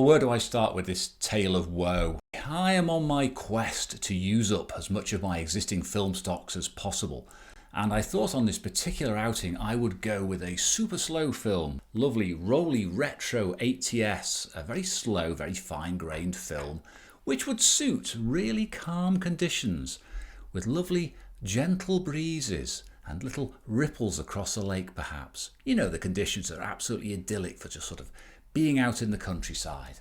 where do I start with this tale of woe? I am on my quest to use up as much of my existing film stocks as possible. And I thought on this particular outing I would go with a super slow film, lovely Rolly Retro 80S, a very slow, very fine-grained film, which would suit really calm conditions with lovely gentle breezes and little ripples across a lake perhaps. You know, the conditions are absolutely idyllic for just sort of being out in the countryside.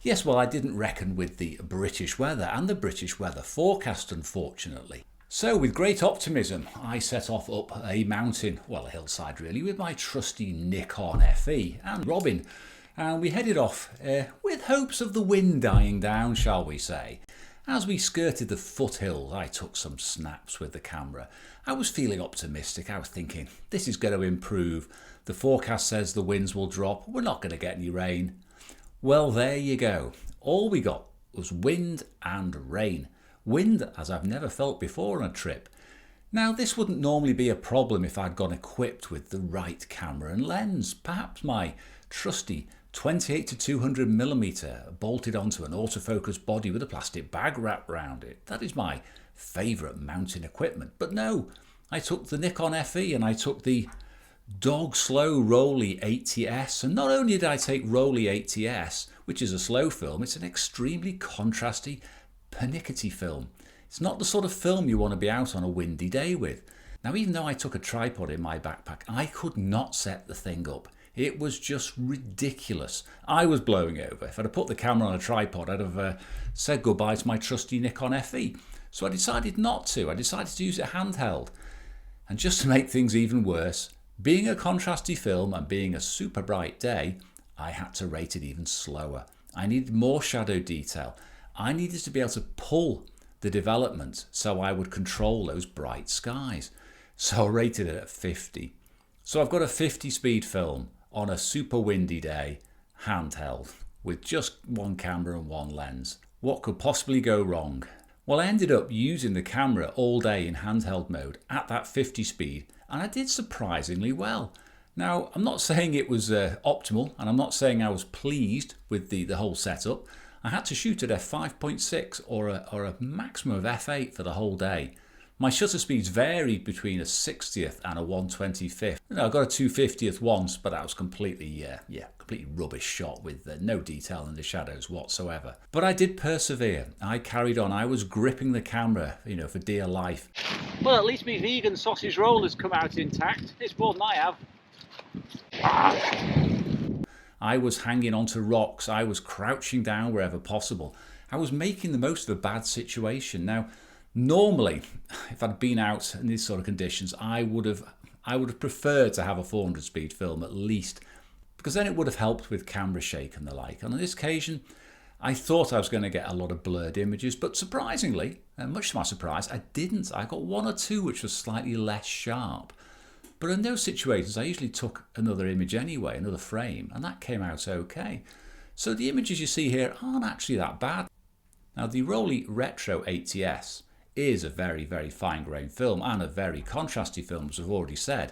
Yes, well, I didn't reckon with the British weather and the British weather forecast, unfortunately. So with great optimism, I set off up a mountain, well, a hillside really, with my trusty Nikon FE and Robin. And we headed off with hopes of the wind dying down, shall we say. As we skirted the foothills, I took some snaps with the camera. I was feeling optimistic. I was thinking, this is going to improve. The forecast says the winds will drop. We're not going to get any rain. Well, there you go. All we got was wind and rain. Wind as I've never felt before on a trip. Now, this wouldn't normally be a problem if I'd gone equipped with the right camera and lens. Perhaps my trusty 28 to 200mm bolted onto an autofocus body with a plastic bag wrapped around it. That is my favourite mountain equipment. But no, I took the Nikon FE and I took the dog slow Rolly 80S. And not only did I take Rolly 80S, which is a slow film, it's an extremely contrasty, pernickety film. It's not the sort of film you want to be out on a windy day with. Now, even though I took a tripod in my backpack, I could not set the thing up. It was just ridiculous. I was blowing over. If I'd have put the camera on a tripod, I'd have said goodbye to my trusty Nikon FE. So I decided not to. I decided to use it handheld. And just to make things even worse, being a contrasty film and being a super bright day, I had to rate it even slower. I needed more shadow detail. I needed to be able to pull the development so I would control those bright skies. So I rated it at 50. So I've got a 50 speed film on a super windy day, handheld, with just one camera and one lens. What could possibly go wrong? Well, I ended up using the camera all day in handheld mode at that 50 speed, and I did surprisingly well. Now, I'm not saying it was optimal, and I'm not saying I was pleased with the whole setup. I had to shoot at f5.6 or a maximum of f8 for the whole day. My shutter speeds varied between a 60th and a 125th. I got a 250th once, but that was completely rubbish shot with no detail in the shadows whatsoever. But I did persevere. I carried on. I was gripping the camera, for dear life. Well, at least my vegan sausage roll has come out intact. It's more than I have. I was hanging onto rocks. I was crouching down wherever possible. I was making the most of a bad situation. Now, normally, if I'd been out in these sort of conditions, I would have preferred to have a 400 speed film at least, because then it would have helped with camera shake and the like. And on this occasion, I thought I was going to get a lot of blurred images, but surprisingly, and much to my surprise, I didn't. I got one or two which was slightly less sharp. But in those situations, I usually took another image anyway, another frame, and that came out okay. So the images you see here aren't actually that bad. Now, the Rolly Retro 80S is a very, very fine-grained film and a very contrasty film, as I've already said.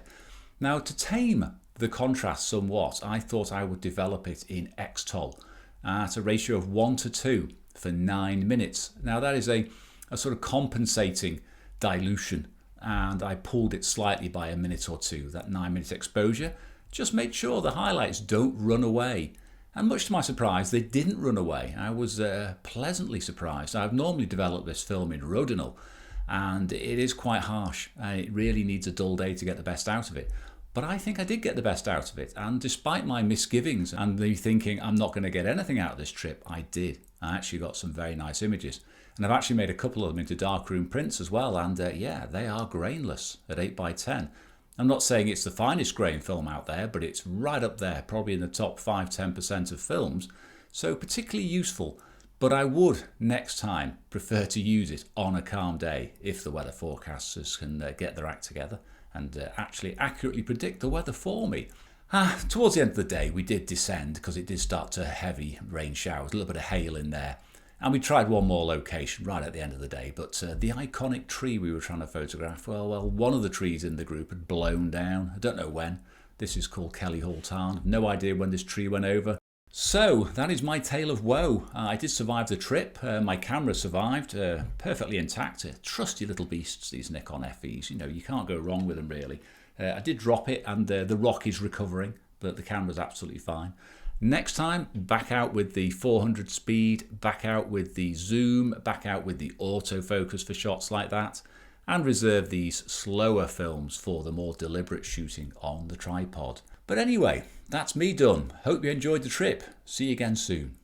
Now, to tame the contrast somewhat, I thought I would develop it in X-Tol at a ratio of 1:2 for 9 minutes. Now, that is a sort of compensating dilution, and I pulled it slightly by a minute or two. That 9-minute exposure just made sure the highlights don't run away. And much to my surprise, they didn't run away. I was pleasantly surprised. I've normally developed this film in Rodinal, and it is quite harsh, and it really needs a dull day to get the best out of it. But I think I did get the best out of it, and despite my misgivings and me thinking I'm not going to get anything out of this trip, I did. I actually got some very nice images. And I've actually made a couple of them into darkroom prints as well, and yeah, they are grainless at 8x10. I'm not saying it's the finest grain film out there, but it's right up there, probably in the top 5-10% of films, so particularly useful. But I would, next time, prefer to use it on a calm day if the weather forecasters can get their act together and actually accurately predict the weather for me. Towards the end of the day, we did descend because it did start to heavy rain showers, a little bit of hail in there. And we tried one more location right at the end of the day, but the iconic tree we were trying to photograph, well, one of the trees in the group had blown down. I don't know when. This is called Kelly Hall Tarn. No idea when this tree went over, So that is my tale of woe. I did survive the trip. My camera survived, perfectly intact. Trusty little beasts, these Nikon FEs. You know, you can't go wrong with them really. I did drop it, and the rock is recovering, but the camera's absolutely fine. Next time, back out with the 400 speed, back out with the zoom, back out with the autofocus for shots like that, and reserve these slower films for the more deliberate shooting on the tripod. But anyway, that's me done. Hope you enjoyed the trip. See you again soon.